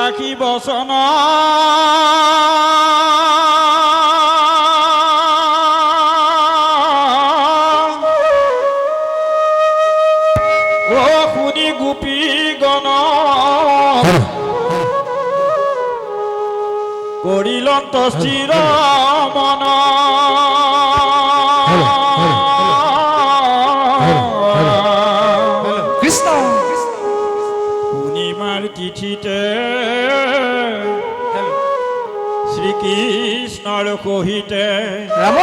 ৰাখি বসন ও শুনি গোপী গণ কৰিলন্ত স্থিৰ মন কৃষ্ণ পূৰ্ণিমাৰ তিথিতে শ্ৰীকৃষ্ণৰ সহিতে ৰাম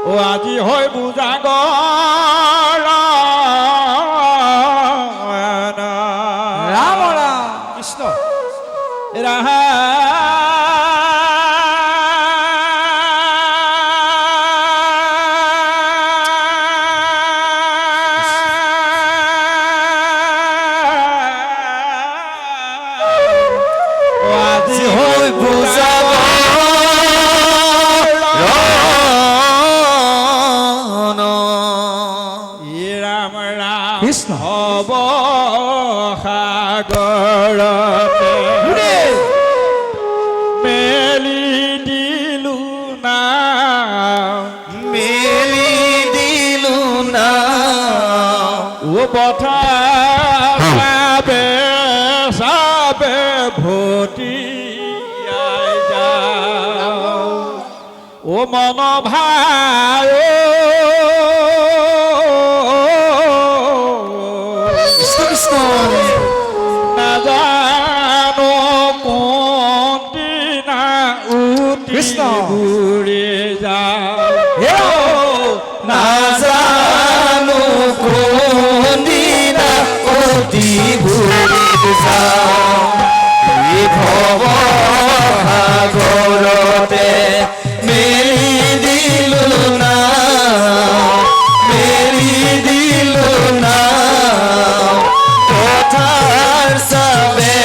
ও আজি হয় বুজাগৰ ৰাম ৰাম কৃষ্ণ ৰাহা কৃষ্ণ হব সাগৰতে মেলি দিলো না মেলি দিলো না ও পথা চাবে চাবে ভতি ও মন ভাই নাজানো কোনদিনা উঠি ঘূৰি যাওঁ নাজানো কোনদিনা অতি ঘূৰি যাওঁ ভৱ সাগৰতে মেলি দিলো না মেলি দিলো না পথাৰ চাবে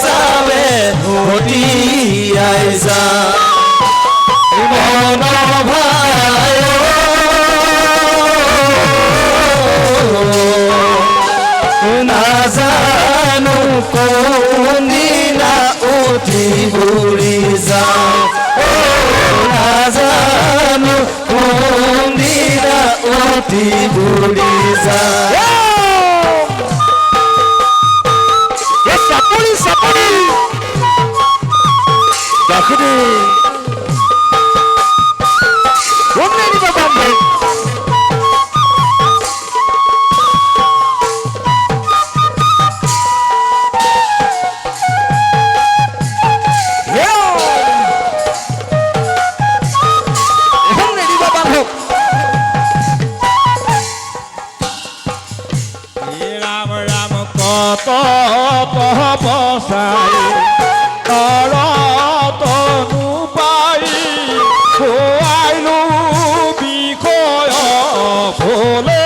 চাবে ঘটিয়াই যা মন ভাই নাজানো কোনদিনা উঠি ঘূৰি যাওঁ নাজানো কোনদিনা উঠি ঘূৰি যাওঁ চাপৰি চাপৰি দাসুদী ৰাম ৰাম কত বসাই তৰ তনু পাই খুৱাইলো বিষয় ভোলে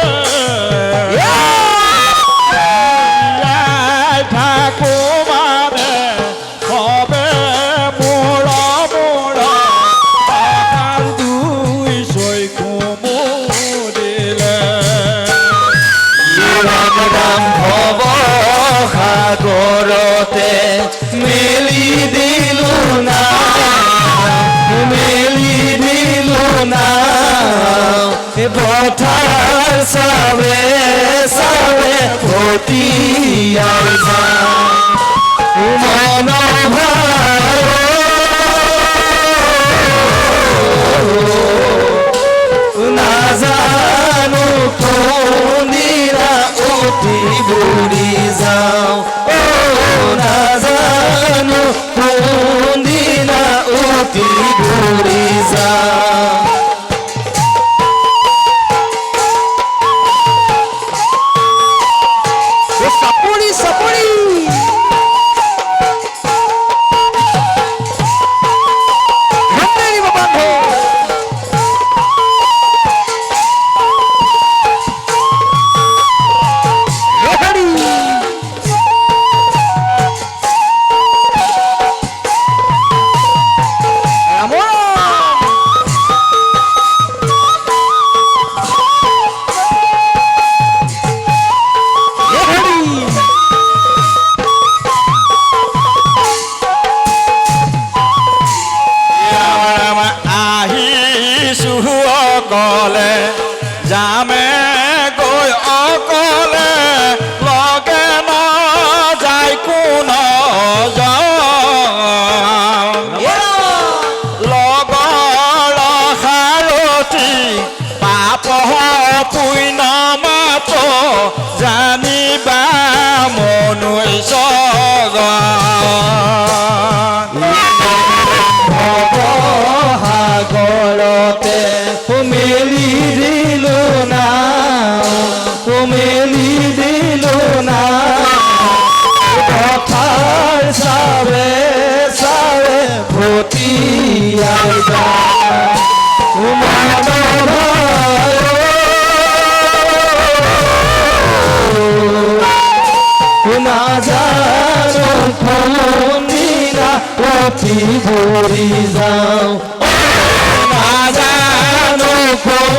থাকো মানে হবে মোৰ মোৰ দুই চৈকু মুদিলে ৰাম ৰাম ভৱ সাগৰতে মেলি দিলো না মেলি দিলো না পথাৰ চাবে চাবে ঘটিয়াই যা মন ভাই নাজানো কোনদিনা অতি ঘূৰি যাওঁ নাজানো কোনদিনা অতি ঘূৰি যাওঁ চাপৰি চাপৰি যাও না জানো কোন দিনা অতি ভৰি যাও না জানো কোন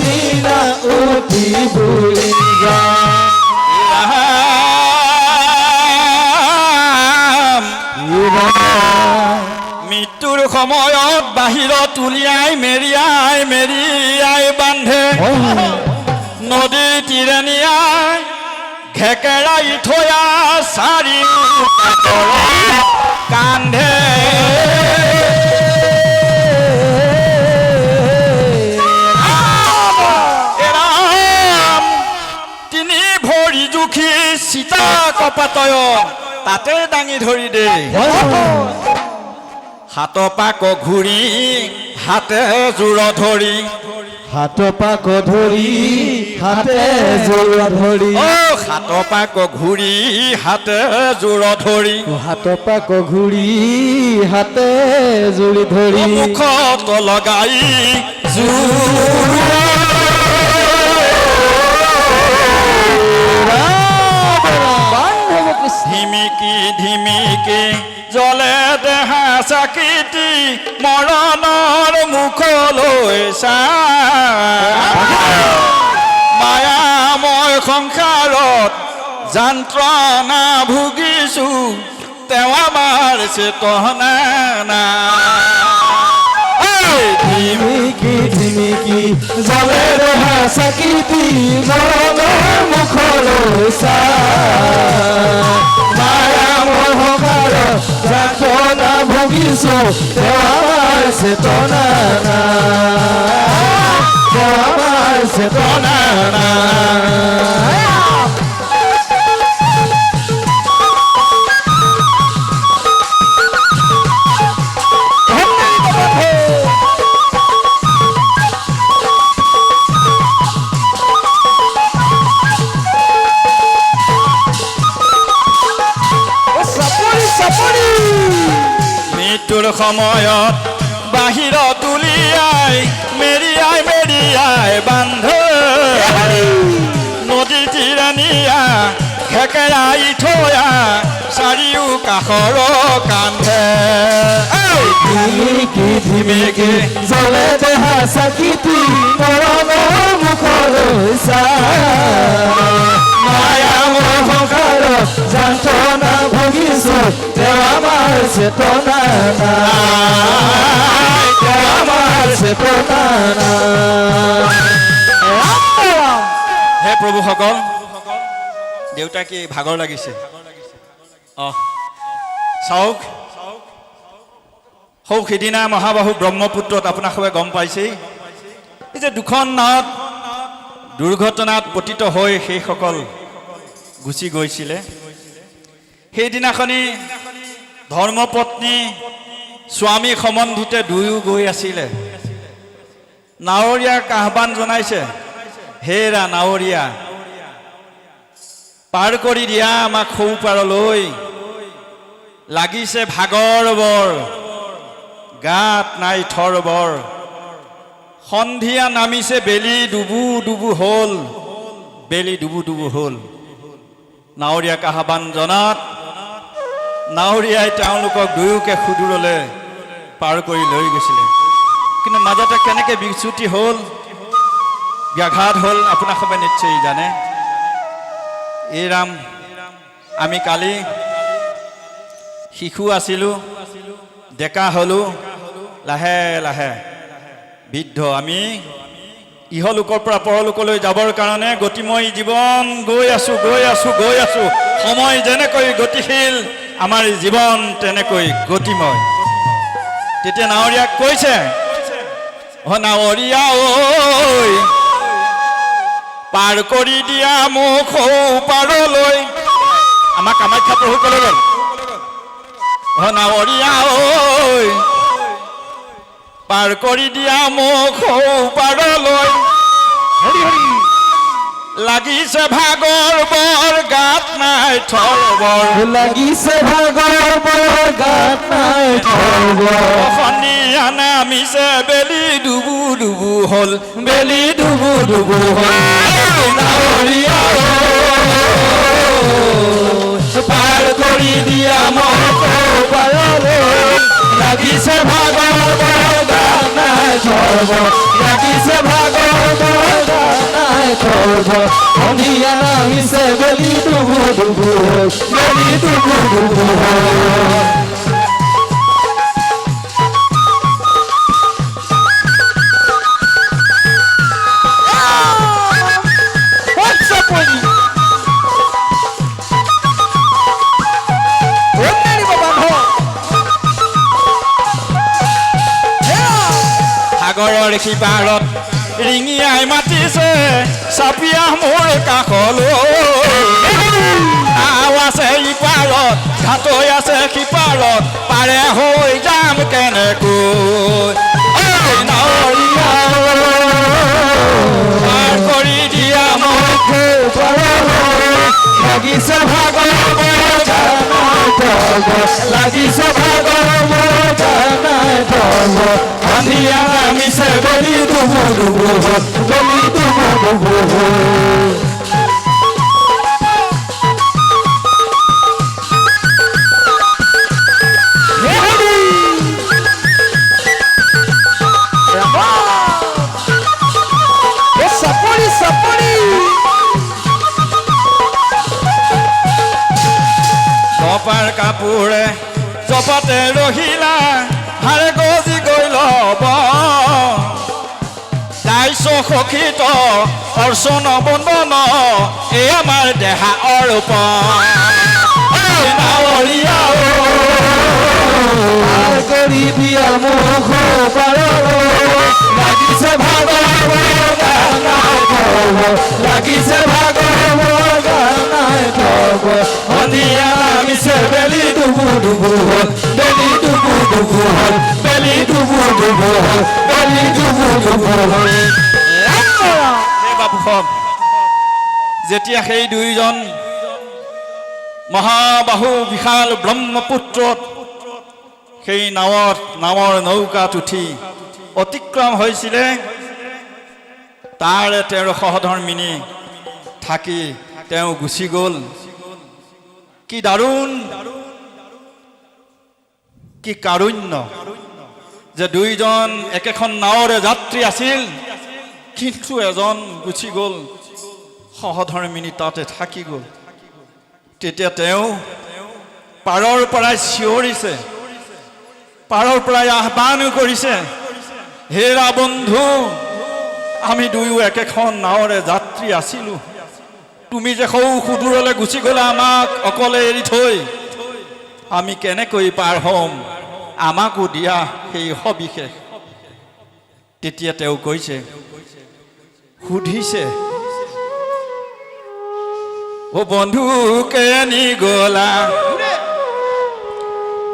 দিনা অতি ভৰি যাও মৃত্যুৰ সময়ত বাহিৰত উলিয়াই মেৰিয়াই বান্ধে নদীৰ তীৰে নিয়াই ঘেকেৰাই থৈয়া চাৰিও কান্ধে এৰাম তিনি ভৰি জুখি চিতা কপাতয় তাতে দাঙি ধৰি দে হাত পাক ঘূৰি হাতে জোৰ ধৰি হাত পাক ধৰি হাতে জোৰ ধৰি হাত পাক ঘূৰি হাতে জোৰ ধৰি হাত পাক ঘূৰি হাতে জোৰ ধৰি মুখত লগাই ধিমিকি ধিমিকি জলে দেহা চাকিতি মৰণৰ মুখলৈ মায়াময় সংসাৰত যন্ত্ৰণা ভুগিছো তেওঁ আমাৰ চেতনা ধিমিকি ধিমিকি জলে দেহা চাকিতি মৰণৰ মুখলৈ মায়াময় সংসাৰত যন্ত্ৰণা ভুগিছো তেওঁ আমাৰ চেতনা তেওঁ আমাৰ চেতনা মৃত্যুৰ সময়ত বাহিৰত উলিয়াই মেৰিয়াই বান্ধে নদী তীৰে নিয়া ঘেকেৰাই থৈয়া চাৰিও কাষৰ কান্ধে ধিমিকি ধিমিকি জলে দেহা চাকিতি মৰণৰ মুখলৈ মায়াময় সংসাৰত যন্ত্ৰণা ভুগিছো তেওঁ আমাৰ চেতনা তেওঁ আমাৰ চেতনা হে প্ৰভুসকল দেউতা কি ভাগৰ লাগিছে চাওক সৌ সিদিনা মহাবাহু ব্ৰহ্মপুত্ৰত আপোনাক সবে গম পাইছেই এই যে দুখন নাৱত দুৰ্ঘটনাত পতিত হৈ সেইসকল গুচি গৈছিলে সেইদিনাখনি ধৰ্মপত্নী স্বামী সম্বন্ধীতে দুয়ো গৈ আছিলে নাৱৰীয়াক আহ্বান জনাইছে হেৰা নাৱৰীয়া পাৰ কৰি দিয়া আমাক সৌ পাৰলৈ লাগিছে ভাগৰ বৰ গাত নাই থৰ বৰ সন্ধিয়া নামিছে বেলি ডুবু হ'ল নাৱৰীয়াক আহ্বান জনাত নাৱৰীয়াই তেওঁলোকক দুয়োকে সুদূৰলৈ পাৰ কৰি লৈ গৈছিলে কিন্তু মাজতে কেনেকৈ বিচ্যুতি হ'ল ব্যাঘাত হ'ল আপোনাক সবে নিশ্চয় জানে এই ৰাম আমি কালি শিশু আছিলোঁ ডেকা হ'লোঁ লাহে লাহে বৃদ্ধ আমি ইহলোকৰ পৰা পৰলোকলৈ যাবৰ কাৰণে গতিময় জীৱন গৈ আছোঁ সময় যেনেকৈ গতিশীল আমাৰ জীৱন তেনেকৈ গতিময় তেতিয়া নাৱৰীয়াক কৈছে নাৱৰীয়া ঐ পাৰ কৰি দিয়া মোক সৌ পাৰলৈ আমাৰ কামাখ্যা প্ৰভু ক'লে গ'ল নাৱৰীয়া ঐ পাৰ কৰি দিয়া মোক সৌ পাৰলৈ লাগিছে ভাগৰ বৰ গাত নাই থৰবৰ লাগিছে ভাগৰ বৰ গাত নাই থৰবৰ সন্ধিয়া নামিছে বেলি ডুবু ডুবু হ'ল বেলি ডুবু ডুবু হ'ল নাৱৰীয়া পাৰ কৰি দিয়া মোক পাৰলৈ লাগিছে ভাগৰ বৰ গাত নাই থৰবৰ লাগিছে ভাগৰ বৰ গাত নাই থৰবৰ সন্ধিয়া নামিছে বেলি ডুবু ডুবু হ'ল বেলি ডুবু ডুবু হ'ল সাগৰৰ সিপাৰত ৰিঙিয়াই মাতিছে চাপিয়া মোৰ কাষলৈ নাও আছে ইপাৰত ঘাটৈ আছে সিপাৰত পাৰে হৈ যাম কেনেকৈ নাৱৰীয়া পাৰ কৰি দিয়া মোক লাগিছে ভাগৰ লাগিছে ভাগৰ সন্ধিয়া নামিছে বেলি ডুবু ডুবু হ'ল বেলি ডুবু ডুবু হ'ল কপাৰ কাপোৰে জপতে ৰহিলা হাৰে গজি গৈ ল'ব গাইছ সখীত অৰ্চন বন্দন এই আমাৰ দেহা অৰ্পণ নাৱৰীয়া পাৰ কৰি দিয়া মুখ লাগিছে ভাগৰ গাত নাই থৰবৰ লাগিছে ভাগৰ গাত নাই থৰবৰ সন্ধিয়া নামিছে বেলি ডুবু ডুবু হ'ল বেলি ডুবু ডুবু হ'ল বেলি ডুবু ডুবু হ'ল বেলি ডুবু ডুবু হ'ল বাবুসক যেতিয়া সেই দুইজন মহাবাহু বিশাল ব্ৰহ্মপুত্ৰত সেই নাৱৰ নৌকাত উঠি অতিক্ৰম হৈছিলে তাৰে তেওঁৰ সহধৰ্মিনী থাকি তেওঁ গুচি গ'ল কি দাৰুণ কি কাৰুণ্য যে দুইজন একেখন নাৱৰে যাত্ৰী আছিল কিন্তু এজন গুচি গ'ল সহধৰ্মিনী তাতে থাকি গ'ল তেতিয়া তেওঁ পাৰৰ পৰাই চিঞৰিছে পাৰৰ পৰাই আহ্বান কৰিছে হেৰা বন্ধু আমি দুয়ো একেখন নাৱৰে যাত্ৰী আছিলোঁ তুমি যে সুদূৰলৈ গুচি গ'লা আমাক অকলে এৰি থৈ আমি কেনেকৈ পাৰ হ'ম আমাকো দিয়া সেই সবিশেষ তেতিয়া তেওঁ কৈছে সুধিছে ও বন্ধু কেনি গ'লা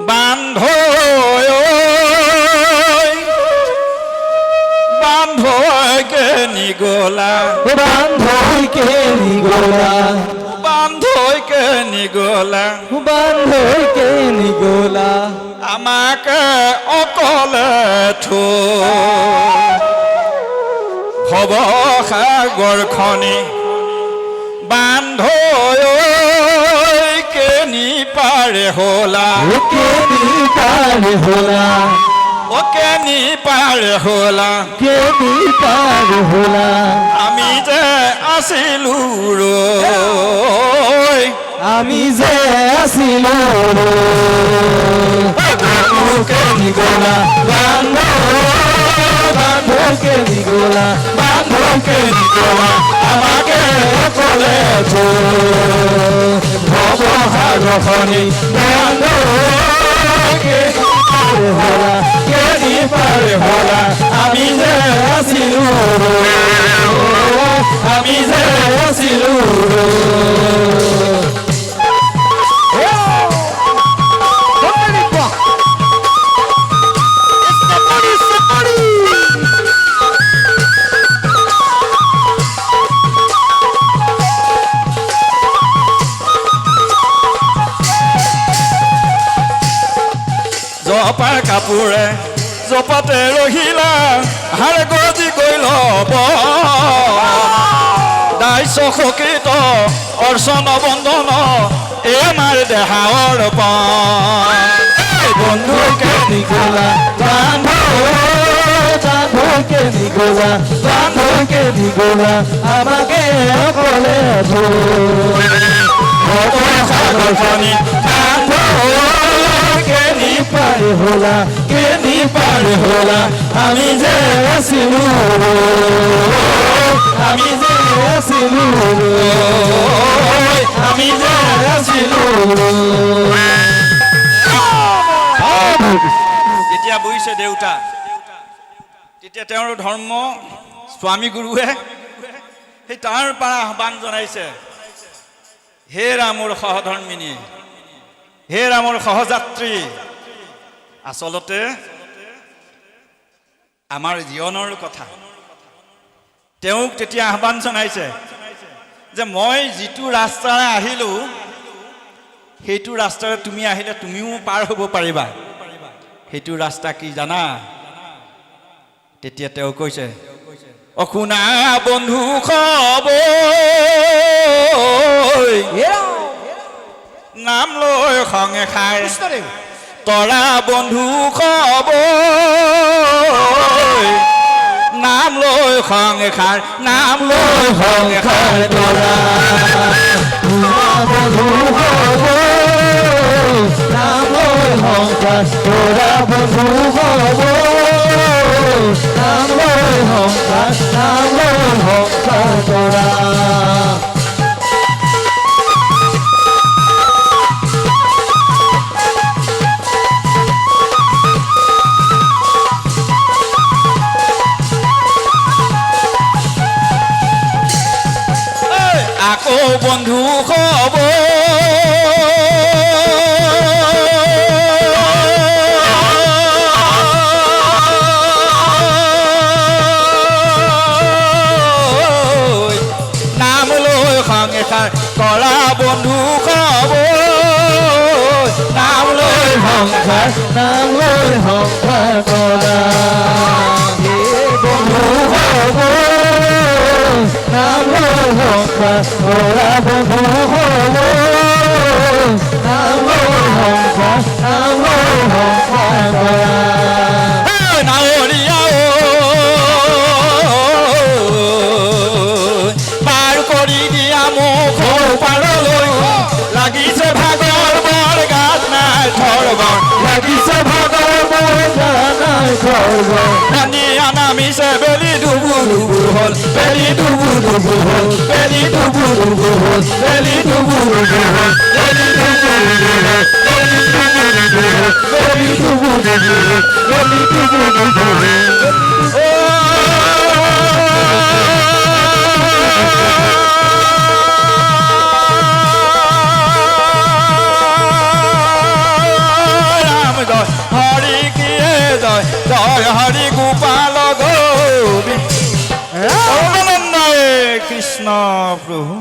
বান্ধৈ বান্ধৈ কেনি গ'লা বান্ধৈ কেনি গ'লা বান্ধৈ কেনি গ'লা বান্ধৈ কেনি গ'লা আমাকে অকলে থৈ ভৱসাগৰখনি বান্ধৈ কেনি পাৰে হ'লা কেনি পাৰে হ'লা ও কেনি পাৰে হ'লা কেনি পাৰে হ'লা আমি যে আছিলোঁ ৰৈ আমি যে আছিলোঁ কেনি গ'লা বান্ধৈ কেনি গ'লা বান্ধৈ কেনি গ'লা আমাকে অকলে থৈ ভৱসাগৰখনি বান্ধৈ কেনি পাৰে হ'লা আমি যে আছিলোঁ আমি যে আছিলোঁ পাৰ কাপোৰে জপাতে ৰহিলা হাড় গজি গৈ ল'ব দাইছ সকিত অৰ্চন বন্দন এমাৰ দেহাৱৰ বন্ধুকে নিগলা বান্ধকে নিগলা বান্ধকে নিগলা আমাকে অকলে সাগৰখনি কেনি পারে হলা আমি যে আছিলো আমি যে আছিলো আমি যে আছিলো যেতিয়া বুজিছে দেউতা তেতিয়া তেওঁৰ ধৰ্ম স্বামী গুৰুৱে সেই তাৰ পৰা আহ্বান জনাইছে হে ৰামৰ সহধৰ্মিনী হে ৰামৰ সহযাত্ৰী আচলতে আমাৰ জীৱনৰ কথা তেওঁক তেতিয়া আহ্বান জনাইছে যে মই যিটো ৰাস্তাৰে আহিলোঁ সেইটো ৰাস্তাৰে তুমি আহিলে তুমিও পাৰ হ'ব পাৰিবা সেইটো ৰাস্তা কি জানা তেতিয়া তেওঁ কৈছে অশুনা বন্ধু খবৰ নাম লৈ খঙে খাই তৰা বন্ধু খবৰ নাম লৈ খঙে খাই নাম লৈ খঙে খাই তৰা বন্ধু নাম লৈ সংসাৰ তৰা বন্ধু নাম লৈ সংসাৰ তৰা আকৌ বন্ধু খবৰ নাম লৈ খঙে খাই কৰা বন্ধু খবৰ নাম লৈ সংসাৰ কৰা বন্ধু নাম লৈ সংসাৰ কৰা বন্ধু নাম লৈ সংসাৰ কৰা নাৱৰীয়া পাৰ কৰি দিয়া মোক পাৰলৈ লাগিছে ভাগৰ বৰ গাত নাই থৰবৰ লাগিছে ভাগৰ বৰ গাত নাই থৰবৰ নানিয়া নামিছে বেলি ডুবু ডুবু হ'ল বেলি ডুবু ডুবু হ'ল বেলি ডুবু ডুবু হ'ল বেলি ডুবু ডুবু হ'ল বেলি ডুবু ডুবু হ'ল বেলি ডুবু ডুবু হ'ল বেলি ডুবু ডুবু হৰি কিয়ে জয় জয় হৰি গোপাল গোবিন্দ কৃষ্ণ প্ৰভু